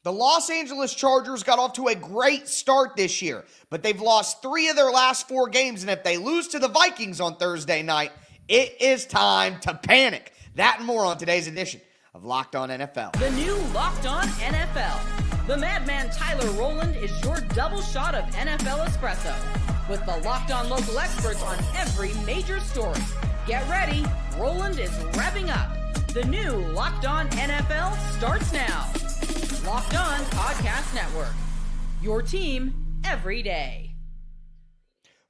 The Los Angeles Chargers got off to a great start this year, but they've lost 3 of their last 4 games, and if they lose to the Vikings on Thursday night, it is time to panic. That and more on today's edition of Locked On NFL. The new Locked On NFL. The madman Tyler Rowland is your double shot of NFL espresso, with the Locked On local experts on every major story. Get ready, Rowland is revving up. The new Locked On NFL starts now. Locked On Podcast Network. Your team every day.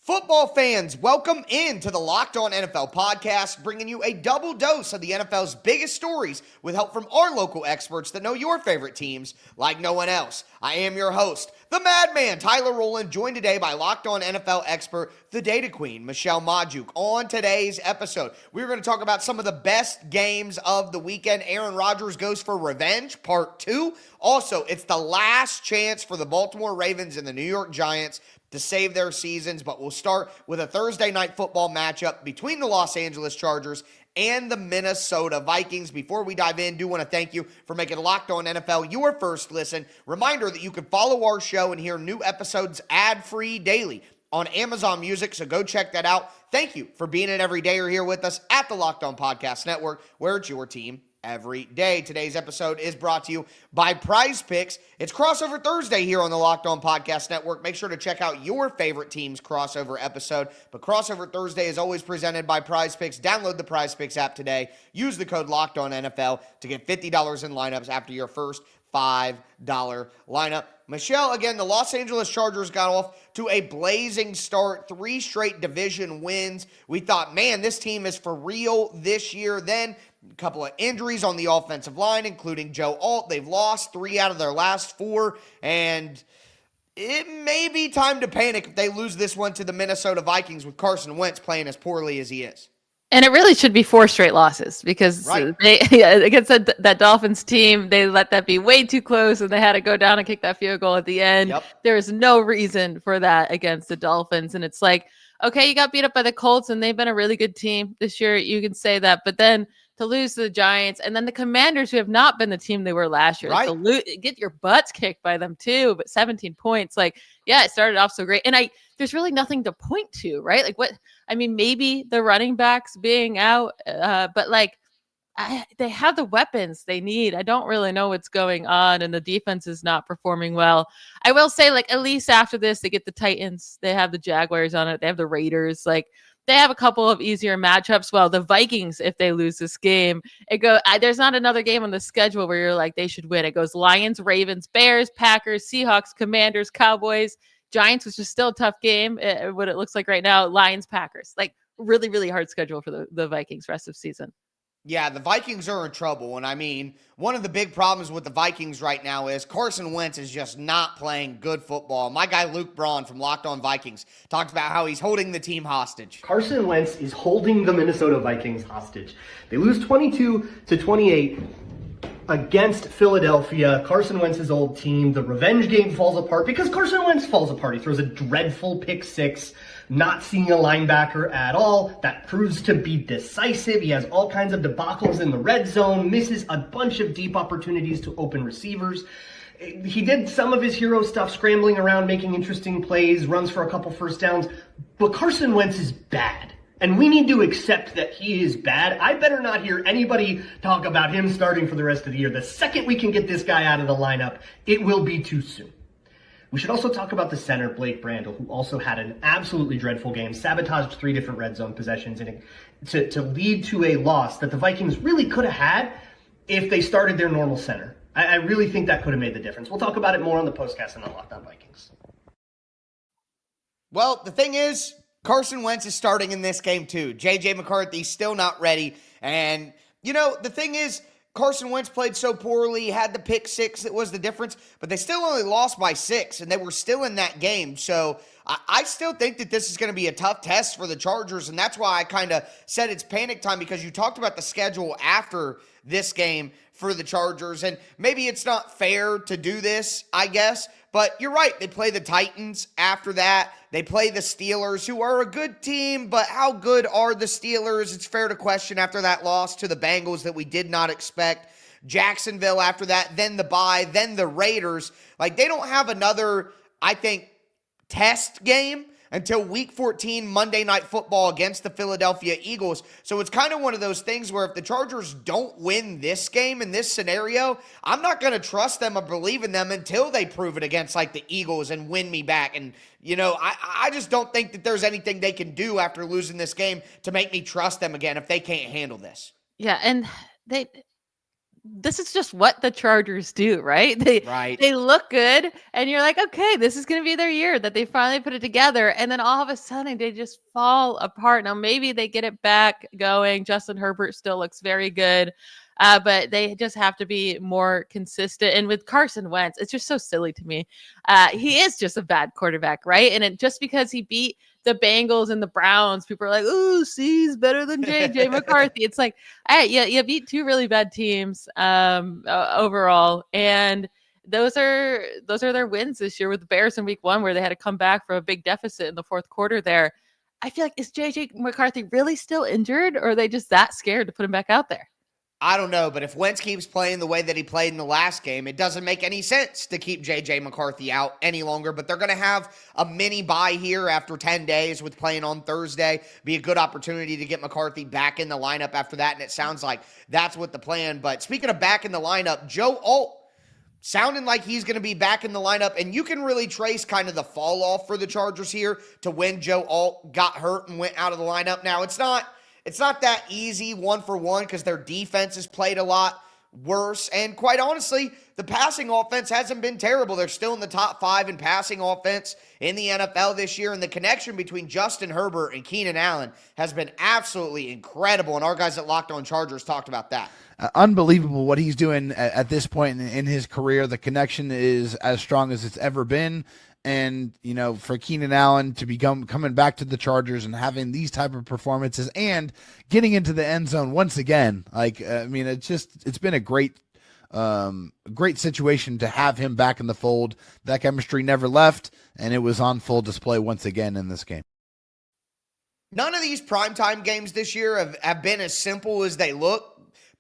Football fans, welcome into the Locked On NFL podcast, bringing you a double dose of the NFL's biggest stories with help from our local experts that know your favorite teams like no one else. I am your host, the madman Tyler Rowland, joined today by Locked On NFL expert, the Data Queen, Michelle Majuk. On today's episode, we're going to talk about some of the best games of the weekend. Aaron Rodgers goes for revenge, part 2. Also, it's the last chance for the Baltimore Ravens and the New York Giants to save their seasons, but we'll start with a Thursday night football matchup between the Los Angeles Chargers and the Minnesota Vikings. Before we dive in, do want to thank you for making Locked On NFL your first listen. Reminder that you can follow our show and hear new episodes ad-free daily on Amazon Music, so go check that out. Thank you for being an everydayer here with us at the Locked On Podcast Network, where it's your team every day. Today's episode is brought to you by Prize Picks. It's Crossover Thursday here on the Locked On Podcast Network. Make sure to check out your favorite team's crossover episode. But Crossover Thursday is always presented by Prize Picks. Download the Prize Picks app today. Use the code Locked On NFL to get $50 in lineups after your first $5 lineup. Michelle, again, the Los Angeles Chargers got off to a blazing start, 3 straight division wins. We thought, man, this team is for real this year. Then a couple of injuries on the offensive line, including Joe Alt. They've lost 3 out of their last 4, and it may be time to panic if they lose this one to the Minnesota Vikings with Carson Wentz playing as poorly as he is. And it really should be 4 straight losses because they against that Dolphins team, they let that be way too close and they had to go down and kick that field goal at the end. Yep. There is no reason for that against the Dolphins. And it's like, okay, you got beat up by the Colts and they've been a really good team this year. You can say that. But then to lose to the Giants and then the Commanders, who have not been the team they were last year, to get your butts kicked by them too, but 17 points. Like, yeah, it started off so great. And there's really nothing to point to, right? Like maybe the running backs being out, but they have the weapons they need. I don't really know what's going on, and the defense is not performing well. I will say, at least after this, they get the Titans. They have the Jaguars on it. They have the Raiders. They have a couple of easier matchups. Well, the Vikings, if they lose this game, there's not another game on the schedule where you're like, they should win. It goes Lions, Ravens, Bears, Packers, Seahawks, Commanders, Cowboys, Giants, which is still a tough game. What it looks like right now, Lions, Packers. Really, really hard schedule for the Vikings rest of season. Yeah, the Vikings are in trouble. And one of the big problems with the Vikings right now is Carson Wentz is just not playing good football. My guy Luke Braun from Locked On Vikings talked about how he's holding the team hostage. Carson Wentz is holding the Minnesota Vikings hostage. They lose 22-28 against Philadelphia, Carson Wentz's old team. The revenge game falls apart because Carson Wentz falls apart. He throws a dreadful pick 6, not seeing a linebacker at all. That proves to be decisive. He has all kinds of debacles in the red zone, misses a bunch of deep opportunities to open receivers. He did some of his hero stuff, scrambling around, making interesting plays, runs for a couple first downs, but Carson Wentz is bad. And we need to accept that he is bad. I better not hear anybody talk about him starting for the rest of the year. The second we can get this guy out of the lineup, it will be too soon. We should also talk about the center, Blake Brandel, who also had an absolutely dreadful game, sabotaged 3 different red zone possessions to lead to a loss that the Vikings really could have had if they started their normal center. I really think that could have made the difference. We'll talk about it more on the postcast and on Locked On Vikings. Well, the thing is, Carson Wentz is starting in this game too. J.J. McCarthy's still not ready. And, the thing is, Carson Wentz played so poorly, had the pick 6 that was the difference, but they still only lost by 6, and they were still in that game. So I still think that this is going to be a tough test for the Chargers, and that's why I kind of said it's panic time, because you talked about the schedule after this game for the Chargers, and maybe it's not fair to do this, I guess, but you're right. They play the Titans after that. They play the Steelers, who are a good team, but how good are the Steelers? It's fair to question after that loss to the Bengals that we did not expect. Jacksonville after that, then the bye, then the Raiders. Like, they don't have another, I think, test game until week 14, Monday Night Football against the Philadelphia Eagles. So it's kind of one of those things where if the Chargers don't win this game in this scenario, I'm not going to trust them or believe in them until they prove it against like the Eagles and win me back. And, I just don't think that there's anything they can do after losing this game to make me trust them again if they can't handle this. Yeah, and this is just what the Chargers do, right? They look good, and you're like, okay, this is going to be their year that they finally put it together, and then all of a sudden they just fall apart. Now maybe they get it back going. Justin Herbert still looks very good, but they just have to be more consistent. And with Carson Wentz, it's just so silly to me. He is just a bad quarterback, right? And just because he beat the Bengals and the Browns, people are like, "Ooh, he's better than JJ McCarthy." It's like, you beat two really bad teams overall, and those are their wins this year with the Bears in week 1, where they had to come back from a big deficit in the fourth quarter there. I feel like, is JJ McCarthy really still injured, or are they just that scared to put him back out there? I don't know, but if Wentz keeps playing the way that he played in the last game, it doesn't make any sense to keep J.J. McCarthy out any longer. But they're going to have a mini bye here after 10 days with playing on Thursday. Be a good opportunity to get McCarthy back in the lineup after that, and it sounds like that's what the plan. But speaking of back in the lineup, Joe Alt sounding like he's going to be back in the lineup, and you can really trace kind of the fall off for the Chargers here to when Joe Alt got hurt and went out of the lineup. Now, it's not that easy one for one because their defense has played a lot worse. And quite honestly, the passing offense hasn't been terrible. They're still in the top 5 in passing offense in the NFL this year. And the connection between Justin Herbert and Keenan Allen has been absolutely incredible. And our guys at Locked On Chargers talked about that. Unbelievable what he's doing at this point in his career. The connection is as strong as it's ever been. And, for Keenan Allen to be coming back to the Chargers and having these type of performances and getting into the end zone once again, it's been a great situation to have him back in the fold. That chemistry never left, and it was on full display once again in this game. None of these primetime games this year have been as simple as they look.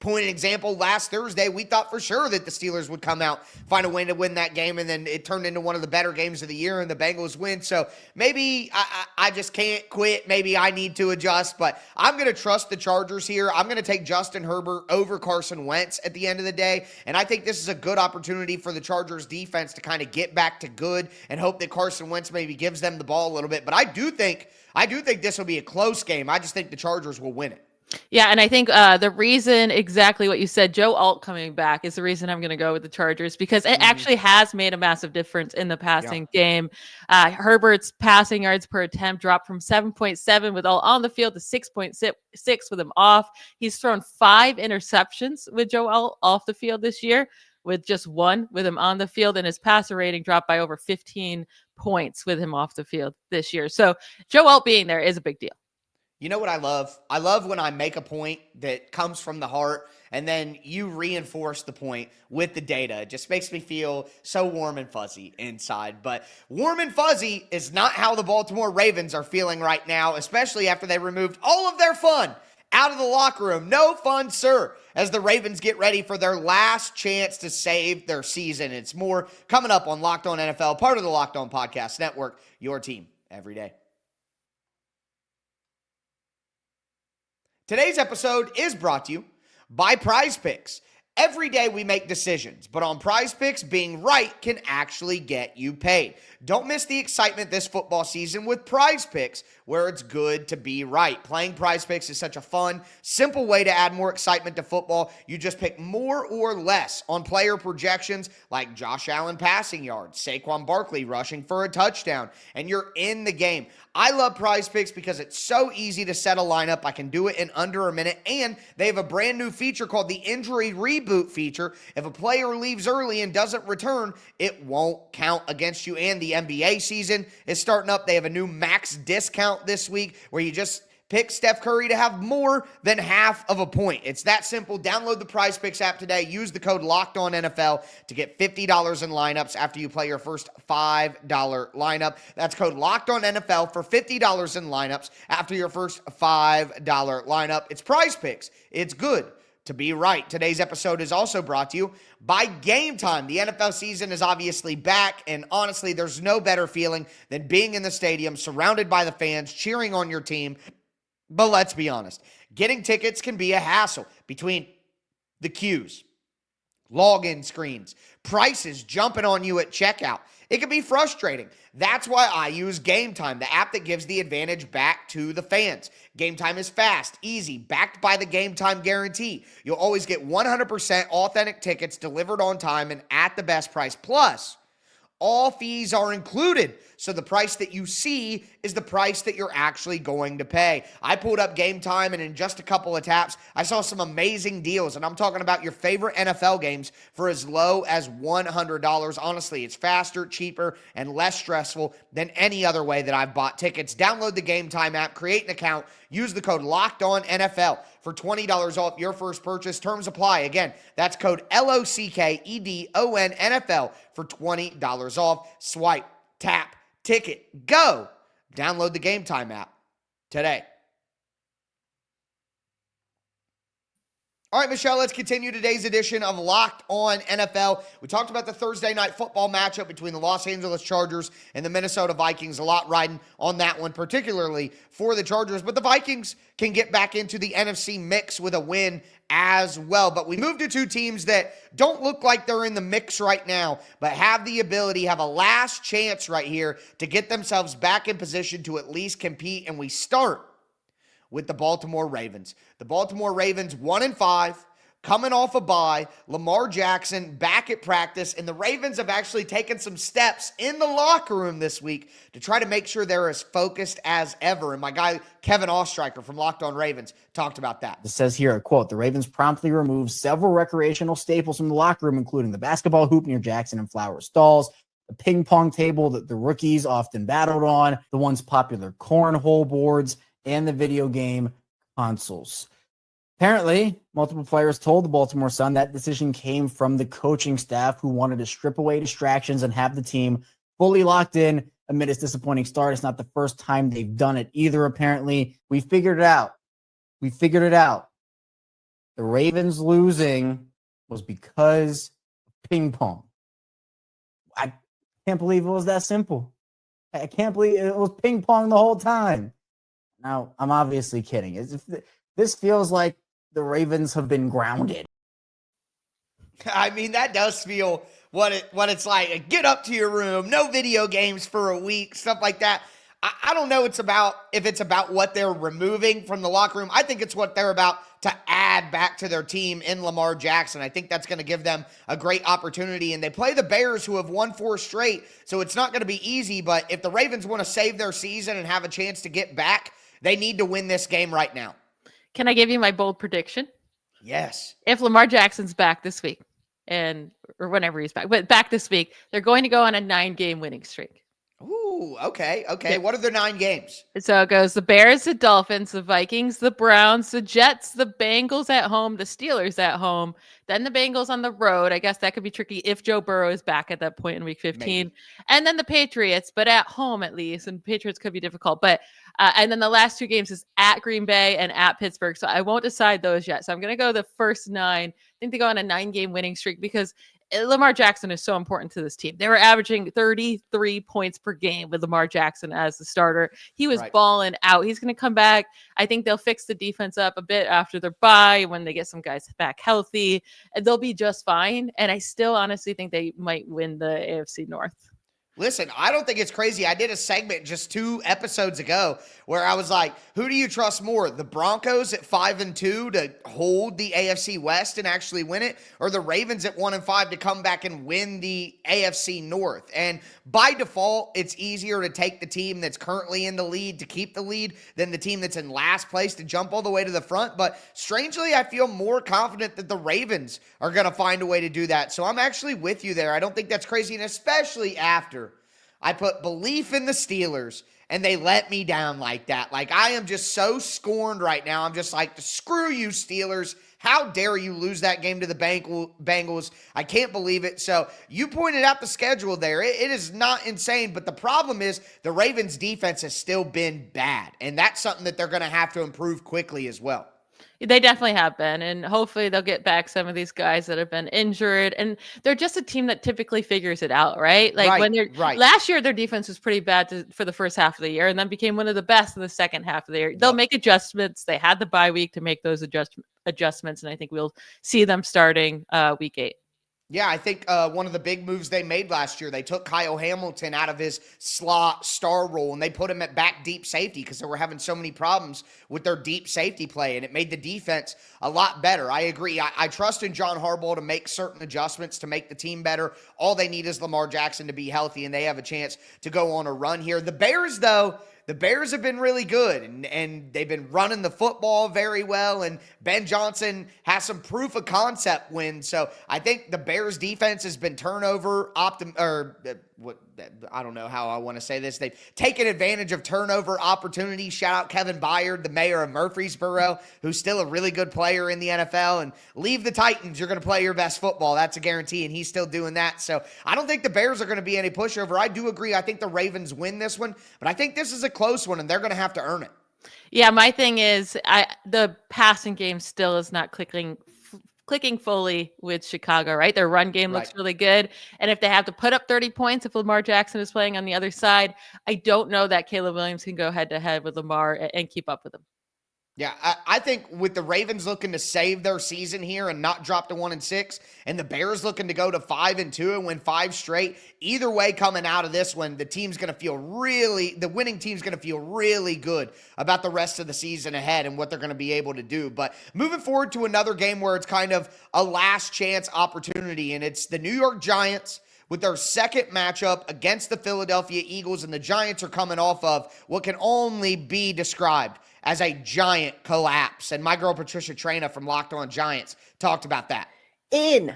Point example, last Thursday, we thought for sure that the Steelers would come out, find a way to win that game, and then it turned into one of the better games of the year, and the Bengals win. So maybe I just can't quit. Maybe I need to adjust, but I'm going to trust the Chargers here. I'm going to take Justin Herbert over Carson Wentz at the end of the day, and I think this is a good opportunity for the Chargers defense to kind of get back to good and hope that Carson Wentz maybe gives them the ball a little bit. But I do think this will be a close game. I just think the Chargers will win it. Yeah, and I think the reason, exactly what you said, Joe Alt coming back is the reason I'm going to go with the Chargers, because it actually has made a massive difference in the passing game. Herbert's passing yards per attempt dropped from 7.7 with all on the field to 6.6 with him off. He's thrown 5 interceptions with Joe Alt off the field this year, with just 1 with him on the field, and his passer rating dropped by over 15 points with him off the field this year. So Joe Alt being there is a big deal. You know what I love? I love when I make a point that comes from the heart and then you reinforce the point with the data. It just makes me feel so warm and fuzzy inside. But warm and fuzzy is not how the Baltimore Ravens are feeling right now, especially after they removed all of their fun out of the locker room. No fun, sir, as the Ravens get ready for their last chance to save their season. It's more coming up on Locked On NFL, part of the Locked On Podcast Network, your team every day. Today's episode is brought to you by Prize Picks. Every day we make decisions, but on Prize Picks, being right can actually get you paid. Don't miss the excitement this football season with Prize Picks, where it's good to be right. Playing Prize Picks is such a fun, simple way to add more excitement to football. You just pick more or less on player projections like Josh Allen passing yards, Saquon Barkley rushing for a touchdown, and you're in the game. I love Prize Picks because it's so easy to set a lineup. I can do it in under a minute, and they have a brand new feature called the Injury Reboot feature. If a player leaves early and doesn't return, it won't count against you. And the NBA season is starting up. They have a new max discount this week where you just pick Steph Curry to have more than half of a point. It's that simple. Download the Prize Picks app today. Use the code LOCKEDONNFL to get $50 in lineups after you play your first $5 lineup. That's code LOCKEDONNFL for $50 in lineups after your first $5 lineup. It's Prize Picks. It's good to be right. Today's episode is also brought to you by Game Time. The NFL season is obviously back, and honestly, there's no better feeling than being in the stadium, surrounded by the fans, cheering on your team. But let's be honest, getting tickets can be a hassle between the queues, login screens, prices jumping on you at checkout. It can be frustrating. That's why I use Game Time, the app that gives the advantage back to the fans. Game Time is fast, easy, backed by the Game Time guarantee. You'll always get 100% authentic tickets delivered on time and at the best price. Plus, all fees are included, so the price that you see is the price that you're actually going to pay. I pulled up Game Time, and in just a couple of taps, I saw some amazing deals, and I'm talking about your favorite NFL games for as low as $100. Honestly, it's faster, cheaper, and less stressful than any other way that I've bought tickets. Download the Game Time app, create an account, use the code LOCKEDONNFL for $20 off your first purchase. Terms apply. Again, that's code LOCKEDONNFL for $20 off. Swipe, tap, ticket, go. Download the Game Time app today. All right, Michelle, let's continue today's edition of Locked On NFL. We talked about the Thursday night football matchup between the Los Angeles Chargers and the Minnesota Vikings. A lot riding on that one, particularly for the Chargers. But the Vikings can get back into the NFC mix with a win as well. But we move to two teams that don't look like they're in the mix right now, but have the ability, have a last chance right here to get themselves back in position to at least compete. And we start with the Baltimore Ravens. The Baltimore Ravens 1-5, coming off a bye. Lamar Jackson back at practice, and the Ravens have actually taken some steps in the locker room this week to try to make sure they're as focused as ever. And my guy, Kevin Ostreicher from Locked On Ravens, talked about that. It says here, quote, the Ravens promptly removed several recreational staples from the locker room, including the basketball hoop near Jackson and Flower stalls, the ping pong table that the rookies often battled on, the once popular cornhole boards, and the video game consoles. Apparently, multiple players told the Baltimore Sun that decision came from the coaching staff, who wanted to strip away distractions and have the team fully locked in amid its disappointing start. It's not the first time they've done it either, apparently. We figured it out. The Ravens losing was because of ping pong. I can't believe it was that simple. I can't believe it was ping pong the whole time. Now, I'm obviously kidding. This feels like the Ravens have been grounded. I mean, that does feel what it's like. Get up to your room, no video games for a week, stuff like that. I don't know if it's about what they're removing from the locker room. I think it's what they're about to add back to their team in Lamar Jackson. I think that's going to give them a great opportunity. And they play the Bears, who have won 4 straight, so it's not going to be easy. But if the Ravens want to save their season and have a chance to get back, they need to win this game right now. Can I give you my bold prediction? Yes. If Lamar Jackson's back this week, or whenever he's back, but back this week, they're going to go on a 9-game winning streak. Ooh, okay. Yeah. What are their 9 games? So it goes the Bears, the Dolphins, the Vikings, the Browns, the Jets, the Bengals at home, the Steelers at home, then the Bengals on the road. I guess that could be tricky if Joe Burrow is back at that point in week 15. Maybe. And then the Patriots, but at home at least. And Patriots could be difficult. But and then the last 2 games is at Green Bay and at Pittsburgh. So I won't decide those yet. So I'm going to go the first 9. I think they go on a 9-game winning streak because Lamar Jackson is so important to this team. They were averaging 33 points per game with Lamar Jackson as the starter. He was balling out. He's going to come back. I think they'll fix the defense up a bit after their bye when they get some guys back healthy. And they'll be just fine. And I still honestly think they might win the AFC North. Listen, I don't think it's crazy. I did a segment just 2 episodes ago where I was like, who do you trust more? The Broncos at 5-2 to hold the AFC West and actually win it, or the Ravens at 1-5 to come back and win the AFC North? And by default, it's easier to take the team that's currently in the lead to keep the lead than the team that's in last place to jump all the way to the front. But strangely, I feel more confident that the Ravens are going to find a way to do that. So I'm actually with you there. I don't think that's crazy, and especially after I put belief in the Steelers and they let me down like that. Like, I am just so scorned right now. I'm just like, screw you, Steelers. How dare you lose that game to the Bengals? I can't believe it. So you pointed out the schedule there. It is not insane, but the problem is the Ravens defense has still been bad, and that's something that they're going to have to improve quickly as well. They definitely have been, and hopefully they'll get back some of these guys that have been injured. And they're just a team that typically figures it out, right? Like when they're last year, their defense was pretty bad for the first half of the year, and then became one of the best in the second half of the year. They'll make adjustments. They had the bye week to make those adjustments, and I think we'll see them starting week 8. Yeah, I think one of the big moves they made last year, they took Kyle Hamilton out of his slot star role and they put him at back deep safety because they were having so many problems with their deep safety play, and it made the defense a lot better. I agree. I trust in John Harbaugh to make certain adjustments to make the team better. All they need is Lamar Jackson to be healthy, and they have a chance to go on a run here. The Bears, though, the Bears have been really good, and they've been running the football very well, and Ben Johnson has some proof of concept wins. So I think the Bears defense has been I don't know how I want to say this. They've taken advantage of turnover opportunities. Shout out Kevin Byard, the mayor of Murfreesboro, who's still a really good player in the NFL. And leave the Titans, you're going to play your best football. That's a guarantee, and he's still doing that. So I don't think the Bears are going to be any pushover. I do agree. I think the Ravens win this one, but I think this is a close one, and they're going to have to earn it. Yeah, my thing is the passing game still is not clicking fully with Chicago, right? Their run game looks really good. And if they have to put up 30 points, if Lamar Jackson is playing on the other side, I don't know that Caleb Williams can go head to head with Lamar and keep up with him. Yeah, I think with the Ravens looking to save their season here and not drop to 1-6, and the Bears looking to go to 5-2 and win 5 straight, either way coming out of this one, the winning team's going to feel really good about the rest of the season ahead and what they're going to be able to do. But moving forward to another game where it's kind of a last chance opportunity, and it's the New York Giants with their second matchup against the Philadelphia Eagles, and the Giants are coming off of what can only be described as a giant collapse. And my girl Patricia Traina from Locked On Giants talked about that. In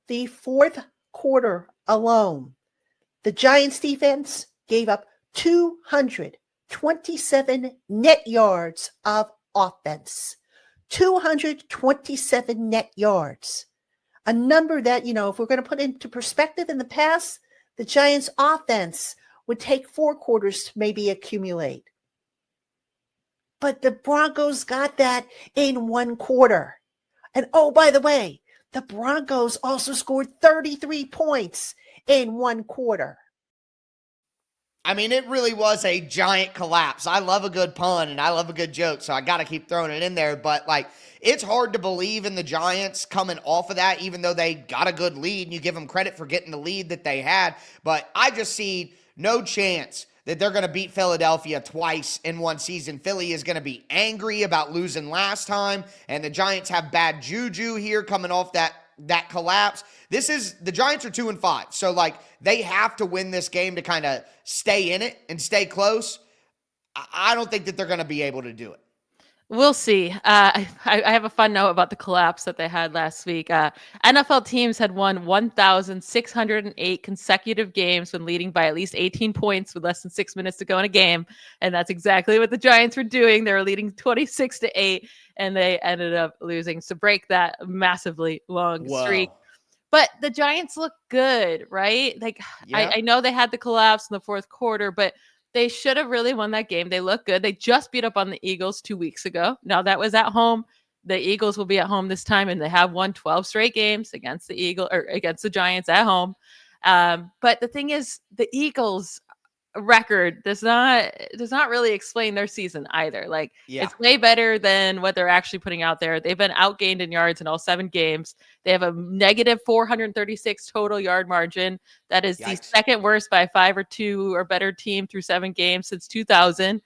the fourth quarter alone, the Giants defense gave up 227 net yards of offense. 227 net yards. A number that, if we're going to put into perspective, in the past, the Giants offense would take 4 quarters to maybe accumulate. But the Broncos got that in 1 quarter. And oh, by the way, the Broncos also scored 33 points in 1 quarter. I mean, it really was a giant collapse. I love a good pun and I love a good joke, so I got to keep throwing it in there. But, it's hard to believe in the Giants coming off of that, even though they got a good lead, and you give them credit for getting the lead that they had. But I just see no chance that they're going to beat Philadelphia twice in one season. Philly is going to be angry about losing last time, and the Giants have bad juju here coming off that collapse. The Giants are 2-5. So they have to win this game to kind of stay in it and stay close. I don't think that they're going to be able to do it. We'll see. I have a fun note about the collapse that they had last week. NFL teams had won 1,608 consecutive games when leading by at least 18 points with less than 6 minutes to go in a game. And that's exactly what the Giants were doing. They were leading 26-8, and they ended up losing to break that massively long streak. But the Giants look good, right? I know they had the collapse in the fourth quarter, but they should have really won that game. They look good. They just beat up on the Eagles 2 weeks ago. Now that was at home. The Eagles will be at home this time, and they have won 12 straight games against the Giants at home. But the thing is, the Eagles record does not really explain their season either. It's way better than what they're actually putting out there. They've been outgained in yards in all 7 games. They have a negative 436 total yard margin. That is the second worst by 5 or 2 or better team through 7 games since 2000,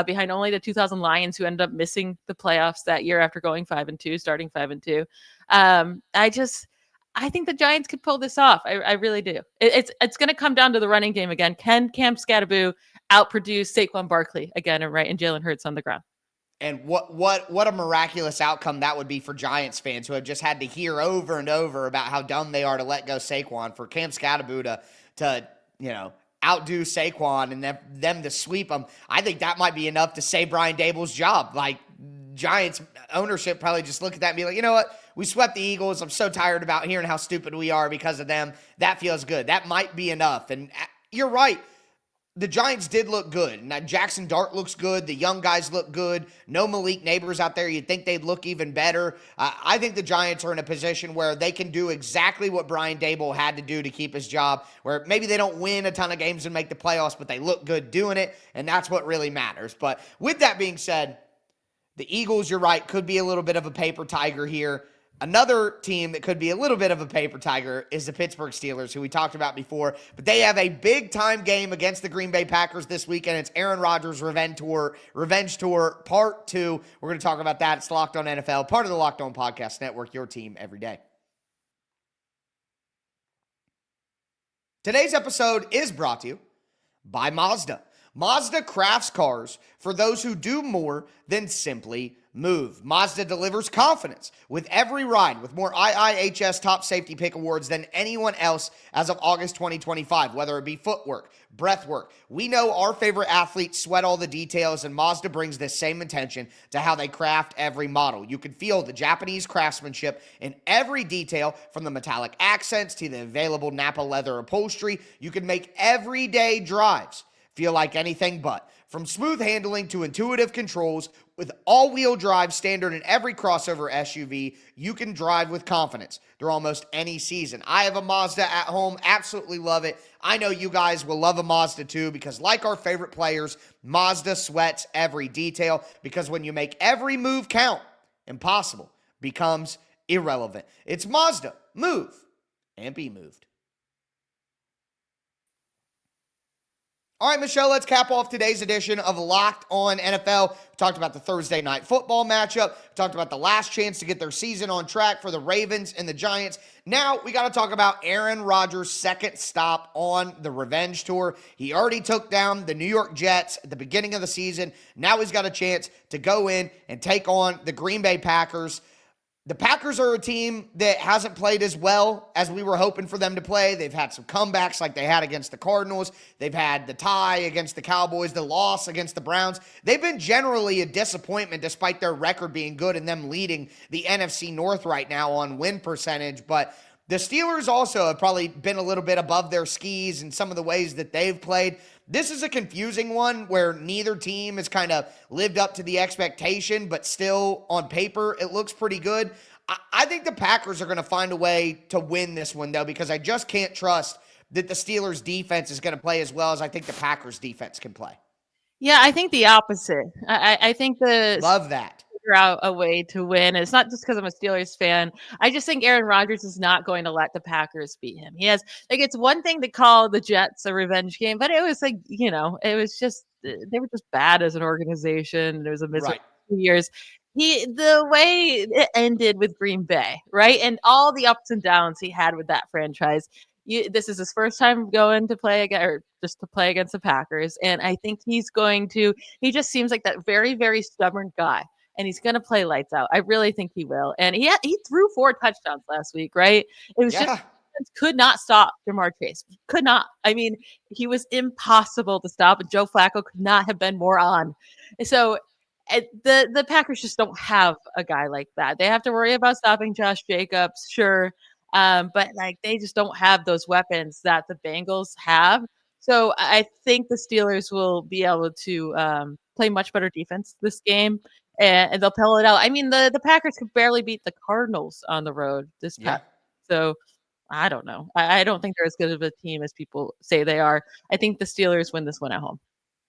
behind only the 2000 Lions, who ended up missing the playoffs that year after going 5-2, starting 5-2. I think the Giants could pull this off. I really do. It's going to come down to the running game again. Can Cam Scatterboo outproduce Saquon Barkley again and Jalen Hurts on the ground? And what a miraculous outcome that would be for Giants fans who have just had to hear over and over about how dumb they are to let go Saquon. For Cam Scatterboo to outdo Saquon and them to sweep them, I think that might be enough to save Brian Dable's job. Giants ownership probably just look at that and be like, you know what? We swept the Eagles. I'm so tired about hearing how stupid we are because of them. That feels good. That might be enough. And you're right. the Giants did look good. Now, Jackson Dart looks good. The young guys look good. No Malik Neighbors out there. You'd think they'd look even better. I think the Giants are in a position where they can do exactly what Brian Daboll had to do to keep his job, where maybe they don't win a ton of games and make the playoffs, but they look good doing it, and that's what really matters. But with that being said, the Eagles, you're right, could be a little bit of a paper tiger here. Another team that could be a little bit of a paper tiger is the Pittsburgh Steelers, who we talked about before. But they have a big-time game against the Green Bay Packers this weekend. It's Aaron Rodgers' Revenge Tour Part 2. We're going to talk about that. It's Locked On NFL, part of the Locked On Podcast Network, your team every day. Today's episode is brought to you by Mazda. Mazda crafts cars for those who do more than simply move. Mazda delivers confidence with every ride, with more IIHS Top Safety Pick awards than anyone else as of August 2025, whether it be footwork, breath work. We know our favorite athletes sweat all the details, and Mazda brings this same intention to how they craft every model. You can feel the Japanese craftsmanship in every detail, from the metallic accents to the available Napa leather upholstery. You can make everyday drives feel like anything but. From smooth handling to intuitive controls, with all-wheel drive standard in every crossover SUV, you can drive with confidence through almost any season. I have a Mazda at home, absolutely love it. I know you guys will love a Mazda too, because like our favorite players, Mazda sweats every detail, because when you make every move count, impossible becomes irrelevant. It's Mazda. Move and be moved. All right, Michelle, let's cap off today's edition of Locked On NFL. We talked about the Thursday night football matchup. We talked about the last chance to get their season on track for the Ravens and the Giants. Now we got to talk about Aaron Rodgers' second stop on the Revenge Tour. He already took down the New York Jets at the beginning of the season. Now he's got a chance to go in and take on the Green Bay Packers. The Packers are a team that hasn't played as well as we were hoping for them to play. They've had some comebacks like they had against the Cardinals. They've had the tie against the Cowboys, the loss against the Browns. They've been generally a disappointment despite their record being good and them leading the NFC North right now on win percentage. But the Steelers also have probably been a little bit above their skis in some of the ways that they've played. This is a confusing one where neither team has kind of lived up to the expectation, but still on paper, it looks pretty good. I think the Packers are going to find a way to win this one, though, because I just can't trust that the Steelers' defense is going to play as well as I think the Packers' defense can play. Yeah, I think the opposite. I think Love that. Figure out a way to win. And it's not just because I'm a Steelers fan. I just think Aaron Rodgers is not going to let the Packers beat him. He has, like, it's one thing to call the Jets a revenge game, but it was like, it was just, they were just bad as an organization. There was a miserable 2 years. The way it ended with Green Bay, right? And all the ups and downs he had with that franchise. This is his first time going to play again, or just to play against the Packers. And I think he just seems like that very, very stubborn guy. And he's going to play lights out. I really think he will. And he threw 4 touchdowns last week, right? It was just could not stop Jamar Chase. Could not. I mean, he was impossible to stop. And Joe Flacco could not have been more on. So the Packers just don't have a guy like that. They have to worry about stopping Josh Jacobs, sure. But like they just don't have those weapons that the Bengals have. So I think the Steelers will be able to play much better defense this game. And they'll pull it out. I mean, the Packers could barely beat the Cardinals on the road this past. So I don't know. I don't think they're as good of a team as people say they are. I think the Steelers win this one at home.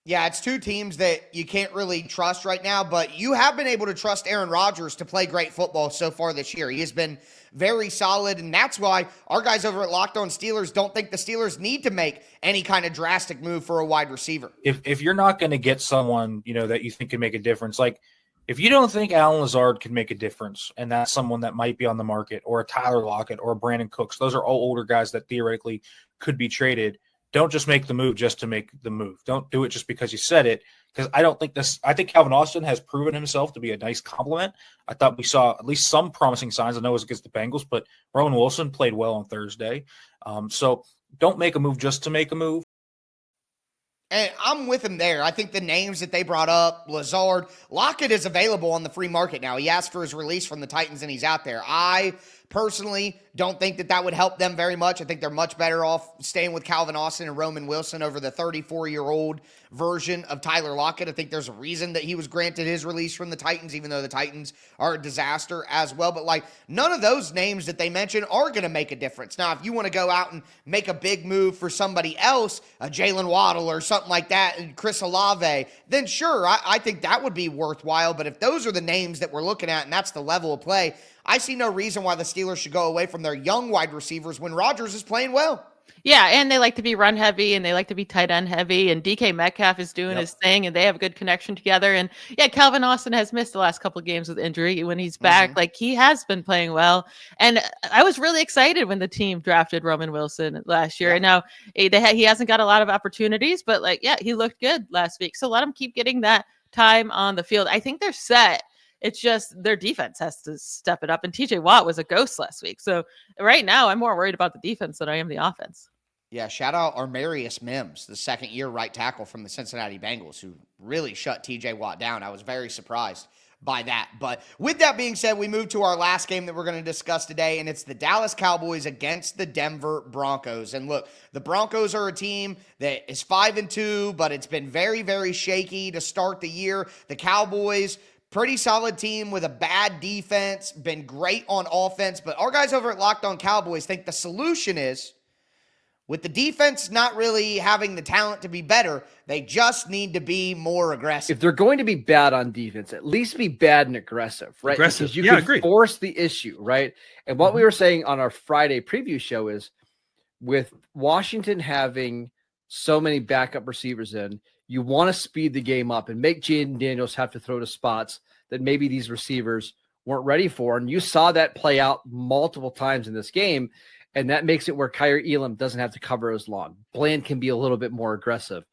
Yeah, it's two teams that you can't really trust right now, but you have been able to trust Aaron Rodgers to play great football so far this year. He has been very solid, and that's why our guys over at Locked On Steelers don't think the Steelers need to make any kind of drastic move for a wide receiver. If you're not going to get someone, that you think can make a difference, like if you don't think Alan Lazard can make a difference, and that's someone that might be on the market, or a Tyler Lockett or a Brandon Cooks, those are all older guys that theoretically could be traded. Don't just make the move just to make the move. Don't do it just because you said it, because I think Calvin Austin has proven himself to be a nice compliment. I thought we saw at least some promising signs. I know it was against the Bengals, but Rowan Wilson played well on Thursday. So don't make a move just to make a move. And I'm with him there. I think the names that they brought up, Lazard, Lockett is available on the free market now. He asked for his release from the Titans, and he's out there. I Personally, don't think that would help them very much. I think they're much better off staying with Calvin Austin and Roman Wilson over the 34-year-old version of Tyler Lockett. I think there's a reason that he was granted his release from the Titans, even though the Titans are a disaster as well. But like, none of those names that they mentioned are going to make a difference. Now, if you want to go out and make a big move for somebody else, a Jalen Waddle or something like that, and Chris Olave, then sure, I think that would be worthwhile. But if those are the names that we're looking at and that's the level of play, I see no reason why the Steelers should go away from their young wide receivers when Rodgers is playing well. Yeah, and they like to be run heavy and they like to be tight end heavy, and DK Metcalf is doing his thing and they have a good connection together. And yeah, Calvin Austin has missed the last couple of games with injury. When he's back, like, he has been playing well. And I was really excited when the team drafted Roman Wilson last year. And now he hasn't got a lot of opportunities, but like, yeah, he looked good last week. So let him keep getting that time on the field. I think they're set. It's just their defense has to step it up. And TJ Watt was a ghost last week. So right now I'm more worried about the defense than I am the offense. Yeah, shout out Armarius Mims, the second-year right tackle from the Cincinnati Bengals, who really shut TJ Watt down. I was very surprised by that. But with that being said, we move to our last game that we're going to discuss today, and it's the Dallas Cowboys against the Denver Broncos. And look, the Broncos are a team that is 5-2, but it's been very, very shaky to start the year. The Cowboys, pretty solid team with a bad defense, been great on offense. But our guys over at Locked On Cowboys think the solution is, with the defense not really having the talent to be better, they just need to be more aggressive. If they're going to be bad on defense, at least be bad and aggressive, right? Aggressive. Because you can force the issue, right? And what we were saying on our Friday preview show is, with Washington having so many backup receivers in, you want to speed the game up and make Jaden Daniels have to throw to spots that maybe these receivers weren't ready for. And you saw that play out multiple times in this game. And that makes it where Kyer Elam doesn't have to cover as long. Bland can be a little bit more aggressive.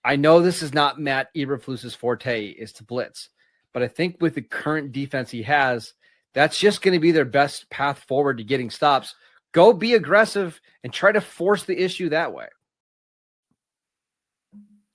I know this is not Matt Eberflus's forte, is to blitz. But I think with the current defense he has, that's just going to be their best path forward to getting stops. Go be aggressive and try to force the issue that way.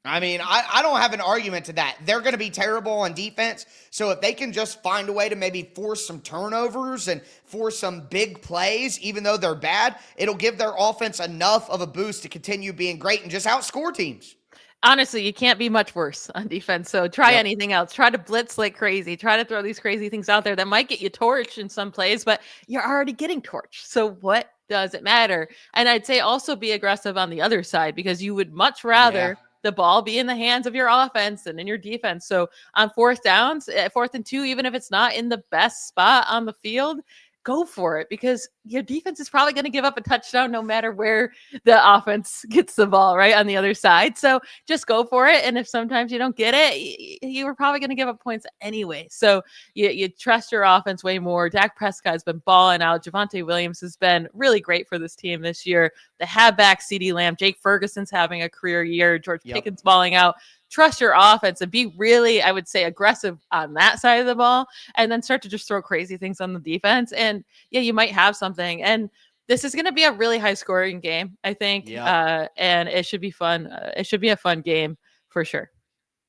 I mean, I don't have an argument to that. They're going to be terrible on defense. So if they can just find a way to maybe force some turnovers and force some big plays, even though they're bad, it'll give their offense enough of a boost to continue being great and just outscore teams. Honestly, you can't be much worse on defense. So try anything else. Try to blitz like crazy. Try to throw these crazy things out there that might get you torched in some plays, but you're already getting torched. So what does it matter? And I'd say also be aggressive on the other side, because you would much rather the ball be in the hands of your offense and in your defense. So on fourth downs, 4th and 2, even if it's not in the best spot on the field, go for it, because your defense is probably going to give up a touchdown no matter where the offense gets the ball, right, on the other side. So just go for it. And if sometimes you don't get it, you were probably going to give up points anyway. So you trust your offense way more. Dak Prescott has been balling out. Javonte Williams has been really great for this team this year. They have back CeeDee Lamb. Jake Ferguson's having a career year. George Pickens balling out. Trust your offense and be really, I would say, aggressive on that side of the ball, and then start to just throw crazy things on the defense. And yeah, you might have something. And this is going to be a really high scoring game, I think. And it should be fun. It should be a fun game for sure.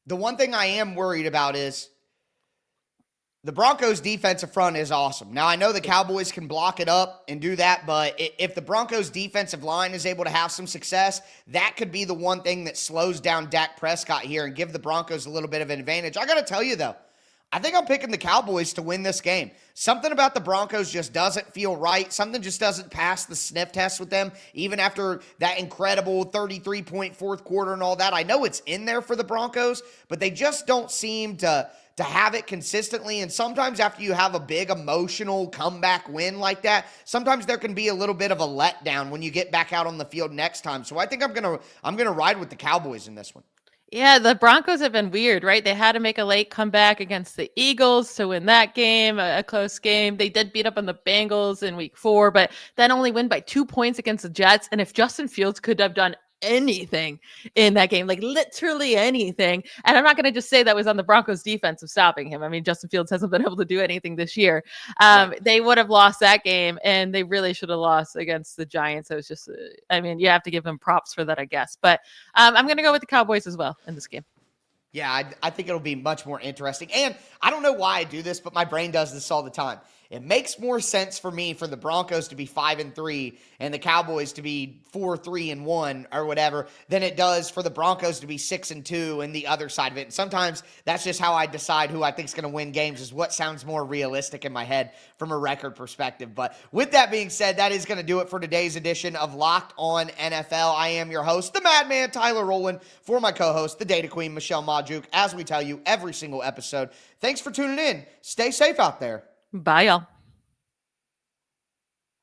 The one thing I am worried about is the Broncos' defensive front is awesome. Now, I know the Cowboys can block it up and do that, but if the Broncos' defensive line is able to have some success, that could be the one thing that slows down Dak Prescott here and give the Broncos a little bit of an advantage. I got to tell you, though, I think I'm picking the Cowboys to win this game. Something about the Broncos just doesn't feel right. Something just doesn't pass the sniff test with them, even after that incredible 33-point fourth quarter and all that. I know it's in there for the Broncos, but they just don't seem to have it consistently. And sometimes after you have a big emotional comeback win like that, sometimes there can be a little bit of a letdown when you get back out on the field next time. So I think I'm gonna ride with the Cowboys in this one. Yeah, the Broncos have been weird, right? They had to make a late comeback against the Eagles to win that game, a close game. They did beat up on the Bengals in week 4, but then only win by 2 points against the Jets. And if Justin Fields could have done anything in that game, like literally anything, and I'm not going to just say that was on the Broncos defense of stopping him. I mean, Justin Fields hasn't been able to do anything this year. They would have lost that game, and they really should have lost against the Giants. So it's just, I mean, you have to give them props for that, I guess. But I'm going to go with the Cowboys as well in this game. Yeah, I think it'll be much more interesting. And I don't know why I do this, but my brain does this all the time. It makes more sense for me for the Broncos to be 5-3 and the Cowboys to be 4-3-1 or whatever than it does for the Broncos to be 6-2 and the other side of it. And sometimes that's just how I decide who I think is going to win games, is what sounds more realistic in my head from a record perspective. But with that being said, that is going to do it for today's edition of Locked On NFL. I am your host, the Madman Tyler Rowland, for my co-host, the Data Queen Michelle Majuk, as we tell you every single episode. Thanks for tuning in. Stay safe out there. Bye, y'all.